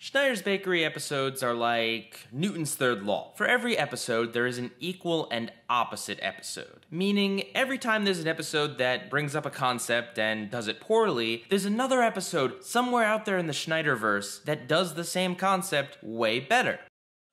Schneider's Bakery episodes are like Newton's third law. For every episode, there is an equal and opposite episode. Meaning, every time there's an episode that brings up a concept and does it poorly, there's another episode somewhere out there in the Schneiderverse that does the same concept way better.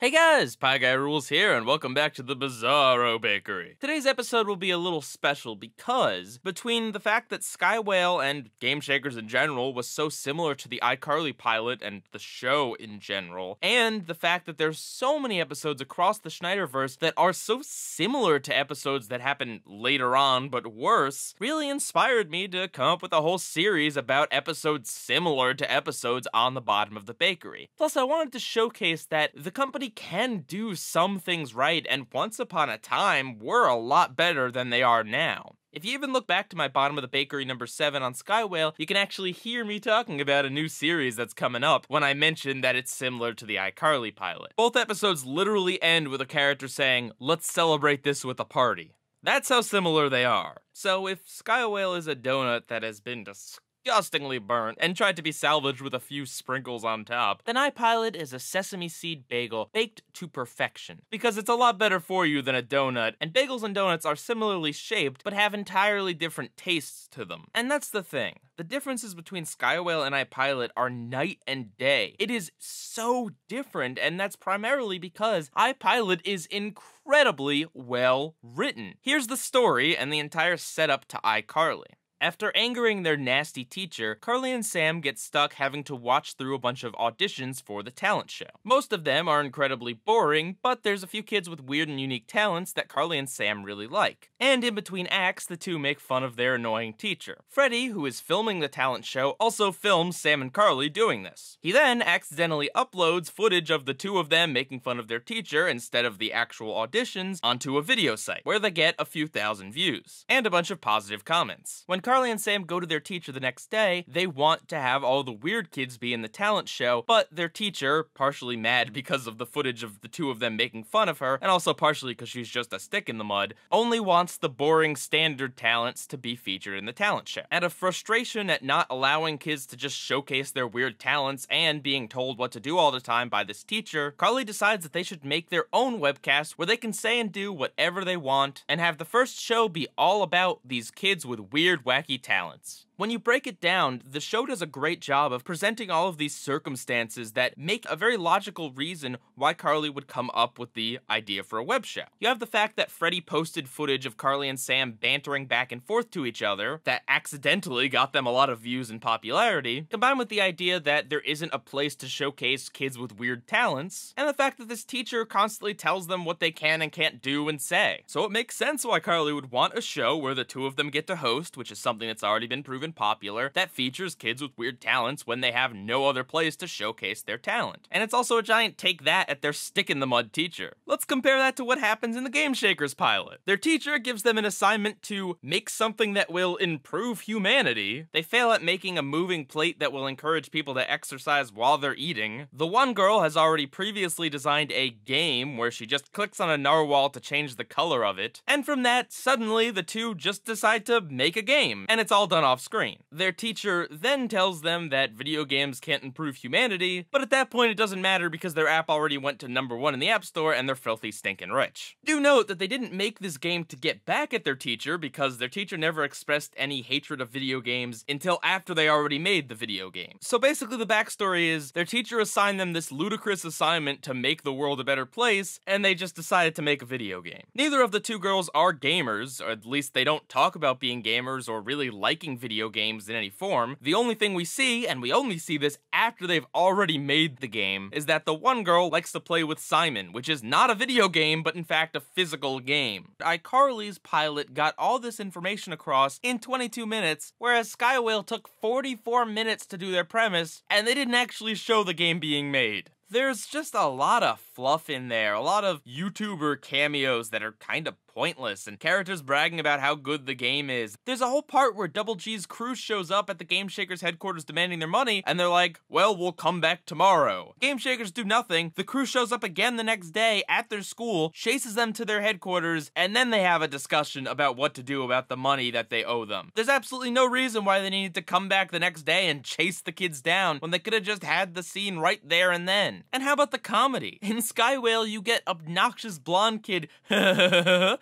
Hey guys, Pie Guy Rules here, and welcome back to the Bizarro Bakery. Today's episode will be a little special because, between the fact that Skywhale and Game Shakers in general was so similar to the iCarly pilot and the show in general, and the fact that there's so many episodes across the Schneiderverse that are so similar to episodes that happen later on but worse, really inspired me to come up with a whole series about episodes similar to episodes on the bottom of the bakery. Plus, I wanted to showcase that the company can do some things right, and once upon a time were a lot better than they are now. If you even look back to my bottom of the bakery number 7 on Skywhale, you can actually hear me talking about a new series that's coming up when I mentioned that it's similar to the iCarly pilot. Both episodes literally end with a character saying, "Let's celebrate this with a party." That's how similar they are. So if Skywhale is a donut that has been disgustingly burnt and tried to be salvaged with a few sprinkles on top, then iPilot is a sesame seed bagel baked to perfection, because it's a lot better for you than a donut, and bagels and donuts are similarly shaped but have entirely different tastes to them. And that's the thing. The differences between Skywhale and iPilot are night and day. It is so different, and that's primarily because iPilot is incredibly well written. Here's the story and the entire setup to iCarly. After angering their nasty teacher, Carly and Sam get stuck having to watch through a bunch of auditions for the talent show. Most of them are incredibly boring, but there's a few kids with weird and unique talents that Carly and Sam really like. And in between acts, the two make fun of their annoying teacher. Freddie, who is filming the talent show, also films Sam and Carly doing this. He then accidentally uploads footage of the two of them making fun of their teacher instead of the actual auditions onto a video site, where they get a few thousand views, and a bunch of positive comments. When Carly and Sam go to their teacher the next day, they want to have all the weird kids be in the talent show, but their teacher, partially mad because of the footage of the two of them making fun of her, and also partially because she's just a stick in the mud, only wants the boring standard talents to be featured in the talent show. Out of frustration at not allowing kids to just showcase their weird talents and being told what to do all the time by this teacher, Carly decides that they should make their own webcast where they can say and do whatever they want, and have the first show be all about these kids with weird, wacky talents. When you break it down, the show does a great job of presenting all of these circumstances that make a very logical reason why Carly would come up with the idea for a web show. You have the fact that Freddie posted footage of Carly and Sam bantering back and forth to each other that accidentally got them a lot of views and popularity, combined with the idea that there isn't a place to showcase kids with weird talents, and the fact that this teacher constantly tells them what they can and can't do and say. So it makes sense why Carly would want a show where the two of them get to host, which is something that's already been proven popular, that features kids with weird talents when they have no other place to showcase their talent. And it's also a giant take that at their stick-in-the-mud teacher. Let's compare that to what happens in the Game Shakers pilot. Their teacher gives them an assignment to make something that will improve humanity. They fail at making a moving plate that will encourage people to exercise while they're eating. The one girl has already previously designed a game where she just clicks on a narwhal to change the color of it. And from that, suddenly the two just decide to make a game, and it's all done off screen. Their teacher then tells them that video games can't improve humanity, but at that point it doesn't matter because their app already went to #1 in the App Store and they're filthy stinking rich. Do note that they didn't make this game to get back at their teacher because their teacher never expressed any hatred of video games until after they already made the video game. So basically the backstory is their teacher assigned them this ludicrous assignment to make the world a better place, and they just decided to make a video game. Neither of the two girls are gamers, or at least they don't talk about being gamers or really liking video games in any form. The only thing we see, and we only see this after they've already made the game, is that the one girl likes to play with Simon, which is not a video game, but in fact a physical game. iCarly's pilot got all this information across in 22 minutes, whereas Skywhale took 44 minutes to do their premise, and they didn't actually show the game being made. There's just a lot of fluff in there, a lot of YouTuber cameos that are kind of pointless, and characters bragging about how good the game is. There's a whole part where Double G's crew shows up at the Game Shakers headquarters demanding their money, and they're like, well, we'll come back tomorrow. Game Shakers do nothing, the crew shows up again the next day at their school, chases them to their headquarters, and then they have a discussion about what to do about the money that they owe them. There's absolutely no reason why they needed to come back the next day and chase the kids down when they could have just had the scene right there and then. And how about the comedy? In Skywhale, you get obnoxious blonde kid and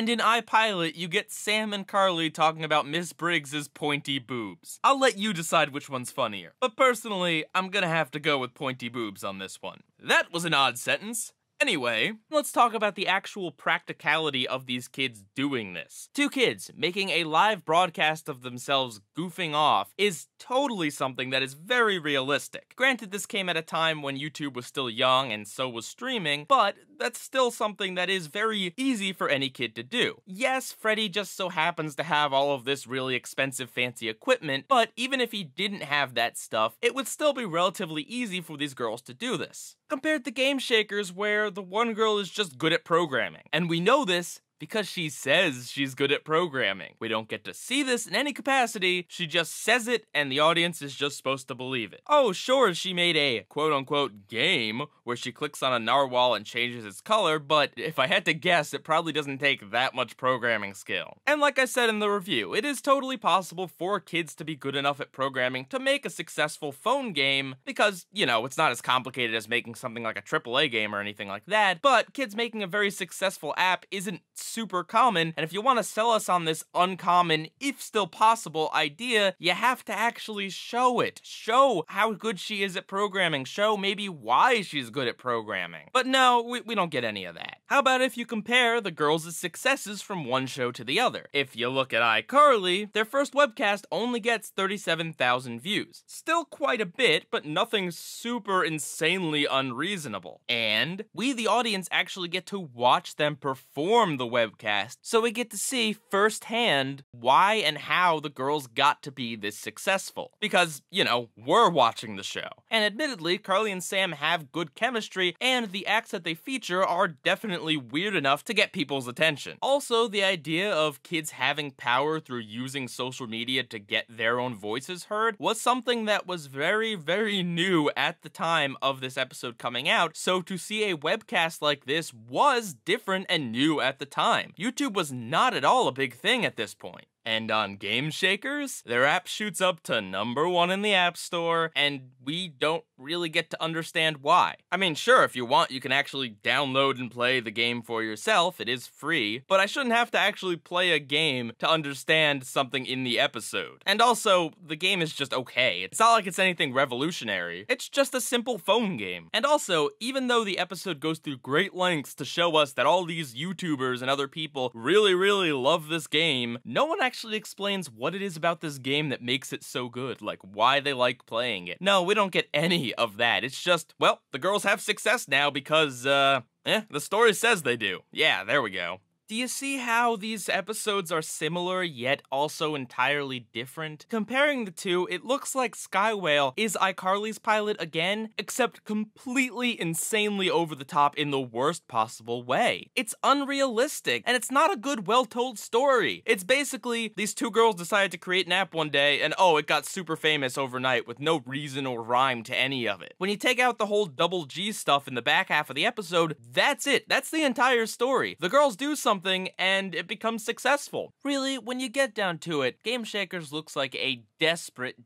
in iPilot, you get Sam and Carly talking about Miss Briggs's pointy boobs. I'll let you decide which one's funnier, but personally, I'm gonna have to go with pointy boobs on this one. That was an odd sentence. Anyway, let's talk about the actual practicality of these kids doing this. Two kids making a live broadcast of themselves goofing off is totally something that is very realistic. Granted, this came at a time when YouTube was still young and so was streaming, but that's still something that is very easy for any kid to do. Yes, Freddy just so happens to have all of this really expensive fancy equipment, but even if he didn't have that stuff, it would still be relatively easy for these girls to do this. Compared to Game Shakers, where the one girl is just good at programming. And we know this because she says she's good at programming. We don't get to see this in any capacity, she just says it and the audience is just supposed to believe it. Oh, sure, she made a quote-unquote game where she clicks on a narwhal and changes its color, but if I had to guess, it probably doesn't take that much programming skill. And like I said in the review, it is totally possible for kids to be good enough at programming to make a successful phone game because, you know, it's not as complicated as making something like a AAA game or anything like that, but kids making a very successful app isn't super common, and if you want to sell us on this uncommon, if still possible, idea, you have to actually show it. Show how good she is at programming. Show maybe why she's good at programming. But no, we don't get any of that. How about if you compare the girls' successes from one show to the other? If you look at iCarly, their first webcast only gets 37,000 views. Still quite a bit, but nothing super insanely unreasonable. And we, the audience, actually get to watch them perform the webcast, so we get to see firsthand why and how the girls got to be this successful. Because, you know, we're watching the show. And admittedly, Carly and Sam have good chemistry, and the acts that they feature are definitely weird enough to get people's attention. Also, the idea of kids having power through using social media to get their own voices heard was something that was very, very new at the time of this episode coming out, so to see a webcast like this was different and new at the time. YouTube was not at all a big thing at this point. And on Game Shakers, their app shoots up to #1 in the App Store, and we don't really get to understand why. I mean, sure, if you want, you can actually download and play the game for yourself. It is free, but I shouldn't have to actually play a game to understand something in the episode. And also, the game is just okay. It's not like it's anything revolutionary. It's just a simple phone game. And also, even though the episode goes through great lengths to show us that all these YouTubers and other people really, really love this game, no one actually explains what it is about this game that makes it so good, like why they like playing it. No, we don't get any of that. It's just, well, the girls have success now because, the story says they do. Yeah, there we go. Do you see how these episodes are similar yet also entirely different? Comparing the two, it looks like Skywhale is iCarly's pilot again, except completely insanely over the top in the worst possible way. It's unrealistic, and it's not a good, well-told story. It's basically, these two girls decided to create an app one day, and oh, it got super famous overnight with no reason or rhyme to any of it. When you take out the whole Double G stuff in the back half of the episode, that's it. That's the entire story. The girls do something and it becomes successful. Really, when you get down to it, Game Shakers looks like a desperate,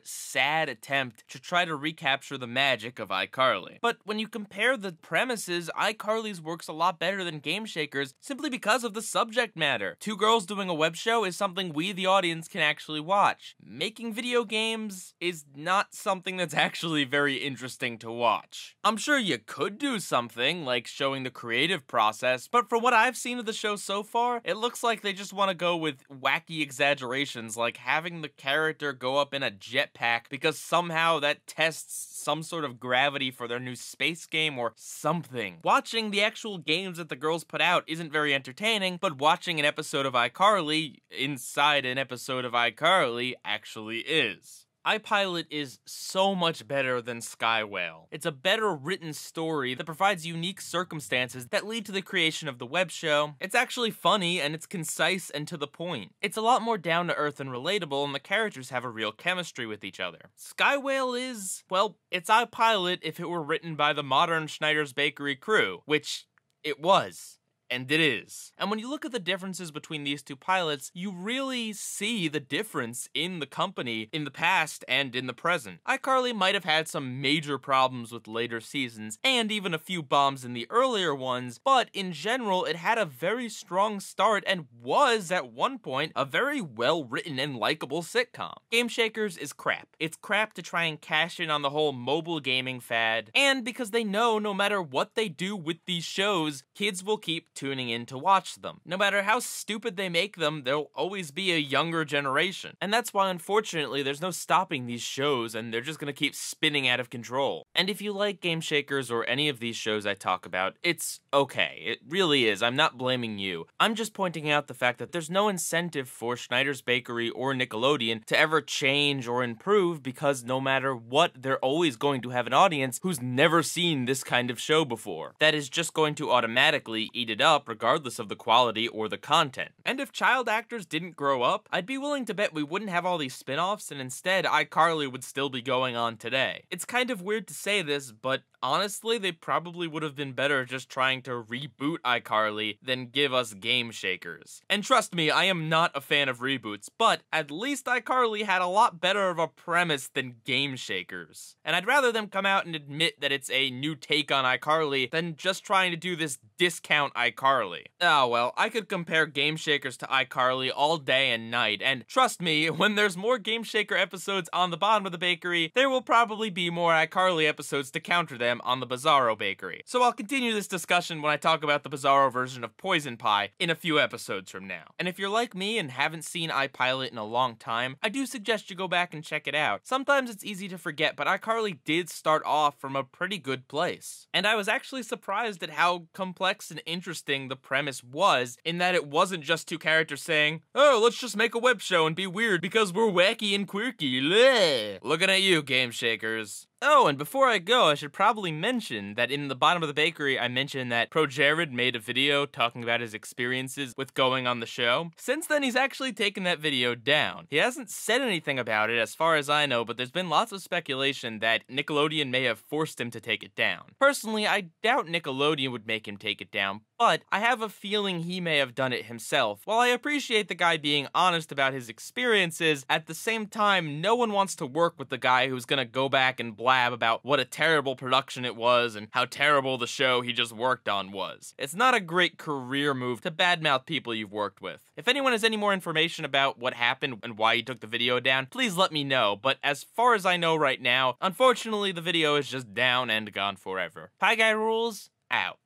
sad attempt to try to recapture the magic of iCarly. But when you compare the premises, iCarly's works a lot better than Game Shakers simply because of the subject matter. Two girls doing a web show is something we, the audience, can actually watch. Making video games is not something that's actually very interesting to watch. I'm sure you could do something like showing the creative process, but from what I've seen of the show so far, it looks like they just want to go with wacky exaggerations like having the character go up in a jetpack because somehow that tests some sort of gravity for their new space game or something. Watching the actual games that the girls put out isn't very entertaining, but watching an episode of iCarly inside an episode of iCarly actually is. iPilot is so much better than Skywhale. It's a better written story that provides unique circumstances that lead to the creation of the web show. It's actually funny, and it's concise and to the point. It's a lot more down to earth and relatable, and the characters have a real chemistry with each other. Skywhale is, well, it's iPilot if it were written by the modern Schneider's Bakery crew, which it was. And it is. And when you look at the differences between these two pilots, you really see the difference in the company in the past and in the present. iCarly might have had some major problems with later seasons, and even a few bombs in the earlier ones, but in general, it had a very strong start and was, at one point, a very well-written and likable sitcom. Game Shakers is crap. It's crap to try and cash in on the whole mobile gaming fad, and because they know no matter what they do with these shows, kids will keep tuning in to watch them. No matter how stupid they make them, there'll always be a younger generation. And that's why, unfortunately, there's no stopping these shows, and they're just gonna keep spinning out of control. And if you like Game Shakers or any of these shows I talk about, it's okay. It really is. I'm not blaming you. I'm just pointing out the fact that there's no incentive for Schneider's Bakery or Nickelodeon to ever change or improve, because no matter what, they're always going to have an audience who's never seen this kind of show before. That is just going to automatically eat it up regardless of the quality or the content. And if child actors didn't grow up, I'd be willing to bet we wouldn't have all these spin-offs, and instead iCarly would still be going on today. It's kind of weird to say this, but honestly, they probably would have been better just trying to reboot iCarly than give us Game Shakers. And trust me, I am not a fan of reboots, but at least iCarly had a lot better of a premise than Game Shakers. And I'd rather them come out and admit that it's a new take on iCarly than just trying to do this discount iCarly. Oh well, I could compare Game Shakers to iCarly all day and night, and trust me, when there's more Game Shaker episodes on the bottom of the bakery, there will probably be more iCarly episodes to counter them on the Bizarro Bakery. So I'll continue this discussion when I talk about the Bizarro version of Poison Pie in a few episodes from now. And if you're like me and haven't seen iPilot in a long time, I do suggest you go back and check it out. Sometimes it's easy to forget, but iCarly did start off from a pretty good place. And I was actually surprised at how complex and interesting the premise was, in that it wasn't just two characters saying, "Oh, let's just make a web show and be weird because we're wacky and quirky." Bleh. Looking at you, Game Shakers. Oh, and before I go, I should probably mention that in the bottom of the bakery, I mentioned that ProJared made a video talking about his experiences with going on the show. Since then, he's actually taken that video down. He hasn't said anything about it as far as I know, but there's been lots of speculation that Nickelodeon may have forced him to take it down. Personally, I doubt Nickelodeon would make him take it down, but I have a feeling he may have done it himself. While I appreciate the guy being honest about his experiences, at the same time, no one wants to work with the guy who's gonna go back and blab about what a terrible production it was and how terrible the show he just worked on was. It's not a great career move to badmouth people you've worked with. If anyone has any more information about what happened and why he took the video down, please let me know, but as far as I know right now, unfortunately the video is just down and gone forever. Pie Guy Rules, out.